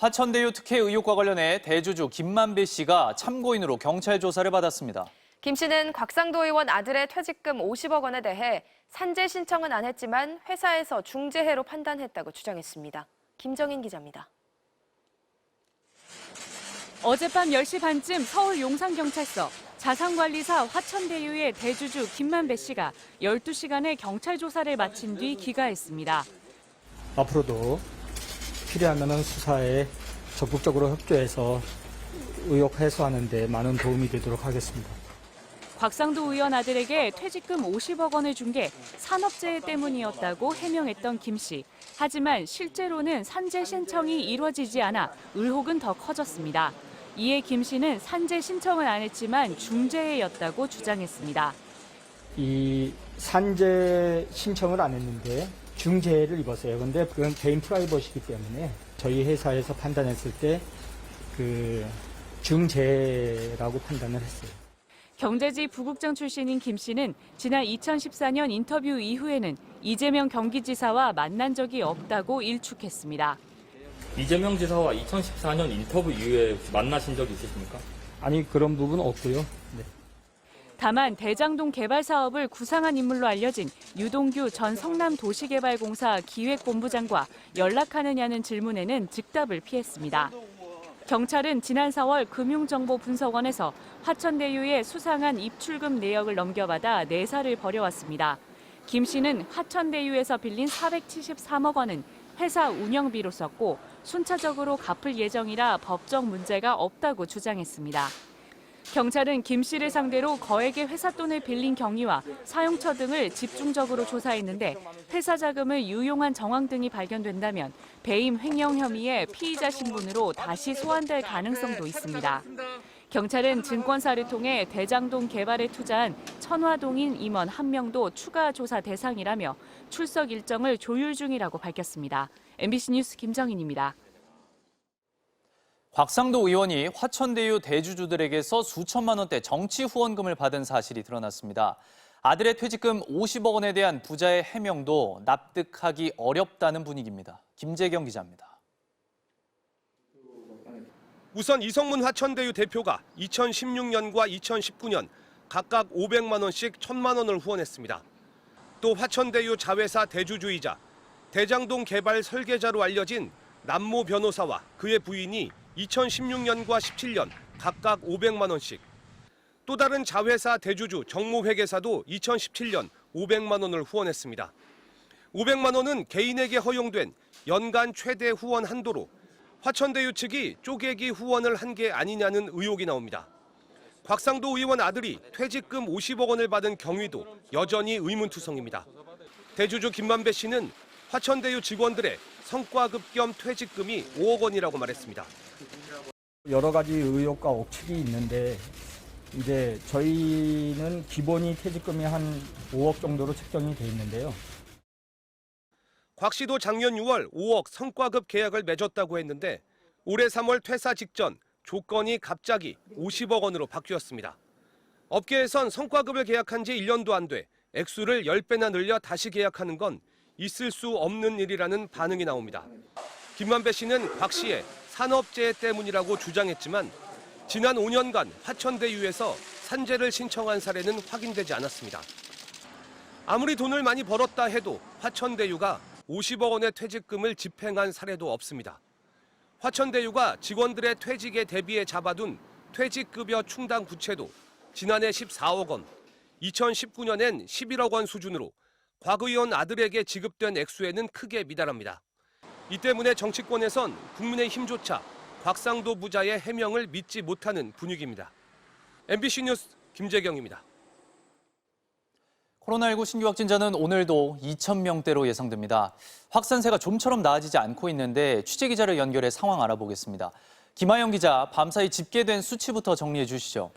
화천대유 특혜 의혹과 관련해 대주주 김만배 씨가 참고인으로 경찰 조사를 받았습니다. 김 씨는 곽상도 의원 아들의 퇴직금 50억 원에 대해 산재 신청은 안 했지만 회사에서 중재해로 판단했다고 주장했습니다. 김정인 기자입니다. 어젯밤 10시 반쯤 서울 용산경찰서 자산관리사 화천대유의 대주주 김만배 씨가 12시간의 경찰 조사를 마친 뒤 귀가했습니다. 앞으로도 필요하면 수사에 적극적으로 협조해서 의혹 해소하는 데 많은 도움이 되도록 하겠습니다. 곽상도 의원 아들에게 퇴직금 50억 원을 준 게 산업재해 때문이었다고 해명했던 김 씨. 하지만 실제로는 산재 신청이 이루어지지 않아 의혹은 더 커졌습니다. 이에 김 씨는 산재 신청을 안 했지만 중재해였다고 주장했습니다. 이 산재 신청을 안 했는데 중재를 입었어요. 그런데 그건 개인 프라이버시이기 때문에 저희 회사에서 판단했을 때 그 중재라고 판단을 했어요. 경제지 부국장 출신인 김 씨는 지난 2014년 인터뷰 이후에는 이재명 경기지사와 만난 적이 없다고 일축했습니다. 이재명 지사와 2014년 인터뷰 이후에 만나신 적 있으십니까? 아니 그런 부분 없고요. 네. 다만 대장동 개발 사업을 구상한 인물로 알려진 유동규 전 성남도시개발공사 기획본부장과 연락하느냐는 질문에는 즉답을 피했습니다. 경찰은 지난 4월 금융정보분석원에서 화천대유의 수상한 입출금 내역을 넘겨받아 내사를 벌여왔습니다. 김 씨는 화천대유에서 빌린 473억 원은 회사 운영비로 썼고 순차적으로 갚을 예정이라 법적 문제가 없다고 주장했습니다. 경찰은 김 씨를 상대로 거액의 회사 돈을 빌린 경위와 사용처 등을 집중적으로 조사했는데 회사 자금을 유용한 정황 등이 발견된다면 배임 횡령 혐의의 피의자 신분으로 다시 소환될 가능성도 있습니다. 경찰은 증권사를 통해 대장동 개발에 투자한 천화동인 임원 1명도 추가 조사 대상이라며 출석 일정을 조율 중이라고 밝혔습니다. MBC 뉴스 김정인입니다. 곽상도 의원이 화천대유 대주주들에게서 수천만 원대 정치 후원금을 받은 사실이 드러났습니다. 아들의 퇴직금 50억 원에 대한 부자의 해명도 납득하기 어렵다는 분위기입니다. 김재경 기자입니다. 우선 이성문 화천대유 대표가 2016년과 2019년 각각 500만 원씩 1,000만 원을 후원했습니다. 또 화천대유 자회사 대주주이자 대장동 개발 설계자로 알려진 남모 변호사와 그의 부인이 2016년과 17년 각각 500만 원씩, 또 다른 자회사 대주주 정모회계사도 2017년 500만 원을 후원했습니다. 500만 원은 개인에게 허용된 연간 최대 후원 한도로 화천대유 측이 쪼개기 후원을 한 게 아니냐는 의혹이 나옵니다. 곽상도 의원 아들이 퇴직금 50억 원을 받은 경위도 여전히 의문투성입니다. 대주주 김만배 씨는 화천대유 직원들의 성과급 겸 퇴직금이 5억 원이라고 말했습니다. 여러 가지 의혹과 억측이 있는데 이제 저희는 기본이 퇴직금이 한 5억 정도로 책정이 돼 있는데요. 곽 씨도 작년 6월 5억 성과급 계약을 맺었다고 했는데 올해 3월 퇴사 직전 조건이 갑자기 50억 원으로 바뀌었습니다. 업계에선 성과급을 계약한 지 1년도 안 돼 액수를 10배나 늘려 다시 계약하는 건 있을 수 없는 일이라는 반응이 나옵니다. 김만배 씨는 곽 씨의 산업재해 때문이라고 주장했지만 지난 5년간 화천대유에서 산재를 신청한 사례는 확인되지 않았습니다. 아무리 돈을 많이 벌었다 해도 화천대유가 50억 원의 퇴직금을 집행한 사례도 없습니다. 화천대유가 직원들의 퇴직에 대비해 잡아둔 퇴직급여 충당 부채도 지난해 14억 원, 2019년엔 11억 원 수준으로 곽 의원 아들에게 지급된 액수에는 크게 미달합니다. 이 때문에 정치권에선 국민의힘조차 곽상도 부자의 해명을 믿지 못하는 분위기입니다. MBC 뉴스 김재경입니다. 코로나19 신규 확진자는 오늘도 2,000명대로 예상됩니다. 확산세가 좀처럼 나아지지 않고 있는데 취재기자를 연결해 상황 알아보겠습니다. 김하영 기자, 밤사이 집계된 수치부터 정리해 주시죠.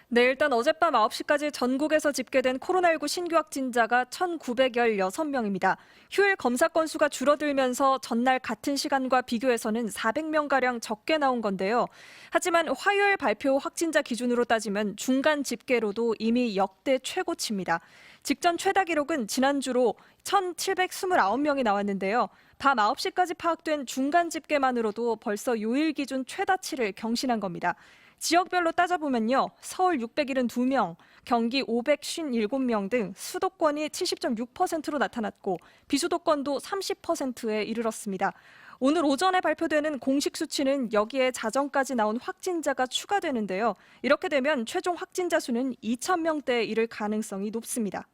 네, 일단 어젯밤 9시까지 전국에서 집계된 코로나19 신규 확진자가 1,916명입니다. 휴일 검사 건수가 줄어들면서 전날 같은 시간과 비교해서는 400명가량 적게 나온 건데요. 하지만 화요일 발표 확진자 기준으로 따지면 중간 집계로도 이미 역대 최고치입니다. 직전 최다 기록은 지난주로 1,729명이 나왔는데요. 밤 9시까지 파악된 중간 집계만으로도 벌써 요일 기준 최다치를 경신한 겁니다. 지역별로 따져보면요. 서울 672명, 경기 557명 등 수도권이 70.6%로 나타났고 비수도권도 30%에 이르렀습니다. 오늘 오전에 발표되는 공식 수치는 여기에 자정까지 나온 확진자가 추가되는데요. 이렇게 되면 최종 확진자 수는 2,000명대에 이를 가능성이 높습니다.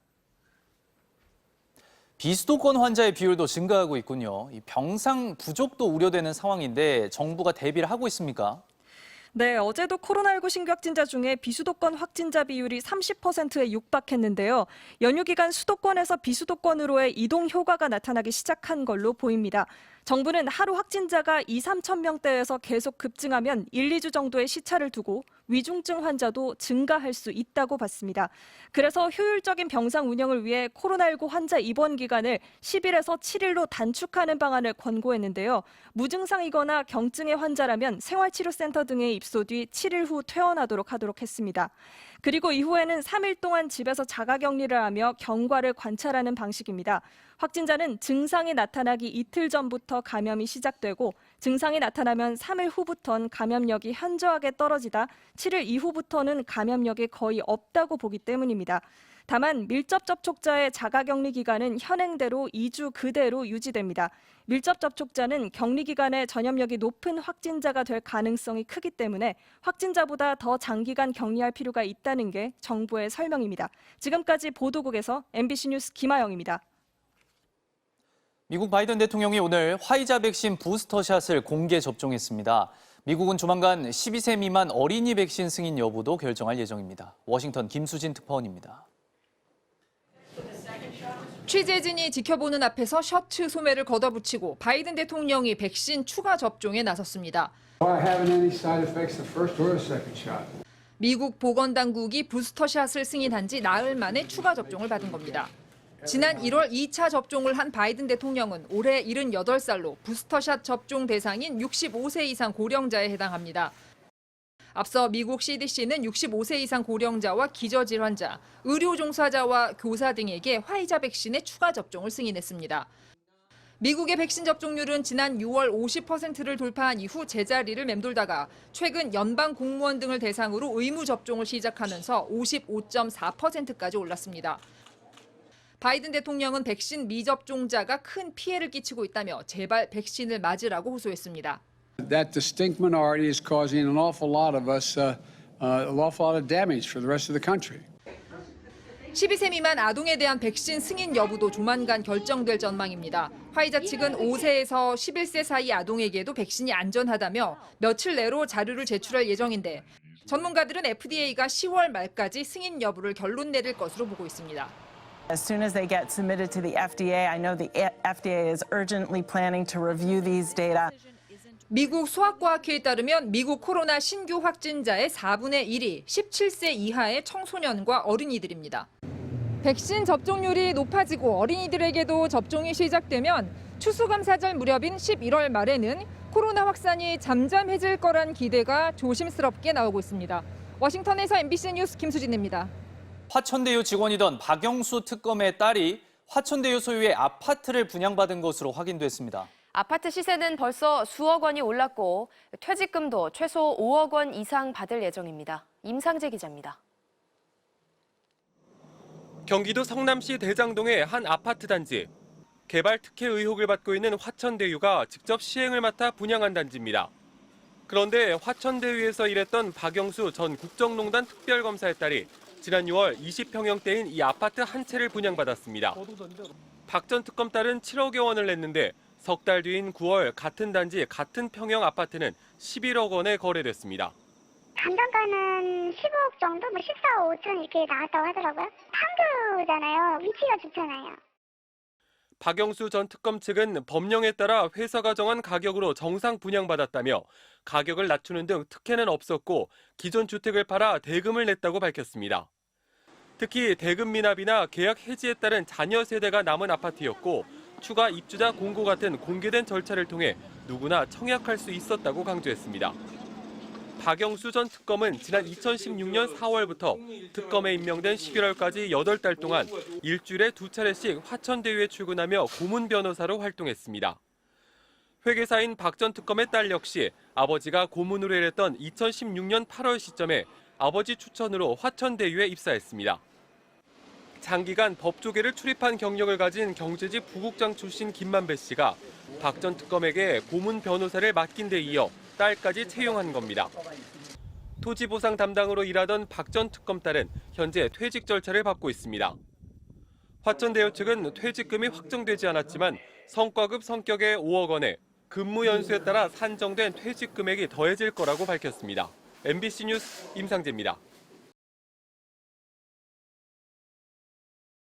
비수도권 환자의 비율도 증가하고 있군요. 이 병상 부족도 우려되는 상황인데 정부가 대비를 하고 있습니까? 네, 어제도 코로나19 신규 확진자 중에 비수도권 확진자 비율이 30%에 육박했는데요. 연휴 기간 수도권에서 비수도권으로의 이동 효과가 나타나기 시작한 걸로 보입니다. 정부는 하루 확진자가 2~3천 명대에서 계속 급증하면 1~2주 정도의 시차를 두고 위중증 환자도 증가할 수 있다고 봤습니다. 그래서 효율적인 병상 운영을 위해 코로나19 환자 입원 기간을 10일에서 7일로 단축하는 방안을 권고했는데요. 무증상이거나 경증의 환자라면 생활치료센터 등에 입소 뒤 7일 후 퇴원하도록 하도록 했습니다. 그리고 이후에는 3일 동안 집에서 자가격리를 하며 경과를 관찰하는 방식입니다. 확진자는 증상이 나타나기 이틀 전부터 감염이 시작되고 증상이 나타나면 3일 후부터는 감염력이 현저하게 떨어지다 7일 이후부터는 감염력이 거의 없다고 보기 때문입니다. 다만 밀접 접촉자의 자가격리 기간은 현행대로 2주 그대로 유지됩니다. 밀접 접촉자는 격리 기간에 전염력이 높은 확진자가 될 가능성이 크기 때문에 확진자보다 더 장기간 격리할 필요가 있다는 게 정부의 설명입니다. 지금까지 보도국에서 MBC 뉴스 김아영입니다. 미국 바이든 대통령이 오늘 화이자 백신 부스터샷을 공개 접종했습니다. 미국은 조만간 12세 미만 어린이 백신 승인 여부도 결정할 예정입니다. 워싱턴 김수진 특파원입니다. 취재진이 지켜보는 앞에서 셔츠 소매를 걷어붙이고 바이든 대통령이 백신 추가 접종에 나섰습니다. 미국 보건당국이 부스터샷을 승인한 지 나흘 만에 추가 접종을 받은 겁니다. 지난 1월 2차 접종을 한 바이든 대통령은 올해 78살로 부스터샷 접종 대상인 65세 이상 고령자에 해당합니다. 앞서 미국 CDC는 65세 이상 고령자와 기저질환자, 의료 종사자와 교사 등에게 화이자 백신의 추가 접종을 승인했습니다. 미국의 백신 접종률은 지난 6월 50%를 돌파한 이후 제자리를 맴돌다가 최근 연방 공무원 등을 대상으로 의무 접종을 시작하면서 55.4%까지 올랐습니다. 바이든 대통령은 백신 미접종자가 큰 피해를 끼치고 있다며 제발 백신을 맞으라고 호소했습니다. That distinct minority is causing an awful lot of us, an awful lot of damage for the rest of the country. 12세 미만 아동에 대한 백신 승인 여부도 조만간 결정될 전망입니다. 화이자 측은 5세에서 11세 사이 아동에게도 백신이 안전하다며 며칠 내로 자료를 제출할 예정인데 전문가들은 FDA가 10월 말까지 승인 여부를 결론 내릴 것으로 보고 있습니다. As soon as they get submitted to the FDA, I know the FDA is urgently planning to review these data. 미국 소아과학회에 따르면 미국 코로나 신규 확진자의 4분의 1이 17세 이하의 청소년과 어린이들입니다. 백신 접종률이 높아지고 어린이들에게도 접종이 시작되면 추수감사절 무렵인 11월 말에는 코로나 확산이 잠잠해질 거란 기대가 조심스럽게 나오고 있습니다. 워싱턴에서 MBC 뉴스 김수진입니다. 화천대유 직원이던 박영수 특검의 딸이 화천대유 소유의 아파트를 분양받은 것으로 확인됐습니다. 아파트 시세는 벌써 수억 원이 올랐고 퇴직금도 최소 5억 원 이상 받을 예정입니다. 임상재 기자입니다. 경기도 성남시 대장동의 한 아파트 단지. 개발 특혜 의혹을 받고 있는 화천대유가 직접 시행을 맡아 분양한 단지입니다. 그런데 화천대유에서 일했던 박영수 전 국정농단 특별검사의 딸이 지난 6월 20평형대인 이 아파트 한 채를 분양받았습니다. 박 전 특검 딸은 7억여 원을 냈는데 석 달 뒤인 9월 같은 단지 같은 평형 아파트는 11억 원에 거래됐습니다. 감정가는 15억 정도, 14억 5천 이렇게 나왔다고 하더라고요. 판교잖아요. 위치가 좋잖아요. 박영수 전 특검 측은 법령에 따라 회사가 정한 가격으로 정상 분양받았다며 가격을 낮추는 등 특혜는 없었고 기존 주택을 팔아 대금을 냈다고 밝혔습니다. 특히 대금 미납이나 계약 해지에 따른 자녀 세대가 남은 아파트였고 추가 입주자 공고 같은 공개된 절차를 통해 누구나 청약할 수 있었다고 강조했습니다. 박영수 전 특검은 지난 2016년 4월부터 특검에 임명된 11월까지 8달 동안 일주일에 2차례씩 화천대유에 출근하며 고문 변호사로 활동했습니다. 회계사인 박 전 특검의 딸 역시 아버지가 고문으로 일했던 2016년 8월 시점에 아버지 추천으로 화천대유에 입사했습니다. 장기간 법조계를 출입한 경력을 가진 경제지 부국장 출신 김만배 씨가 박 전 특검에게 고문 변호사를 맡긴 데 이어 딸까지 채용한 겁니다. 토지보상 담당으로 일하던 박 전 특검 딸은 현재 퇴직 절차를 밟고 있습니다. 화천대유 측은 퇴직금이 확정되지 않았지만 성과급 성격의 5억 원에 근무 연수에 따라 산정된 퇴직 금액이 더해질 거라고 밝혔습니다. MBC 뉴스 임상재입니다.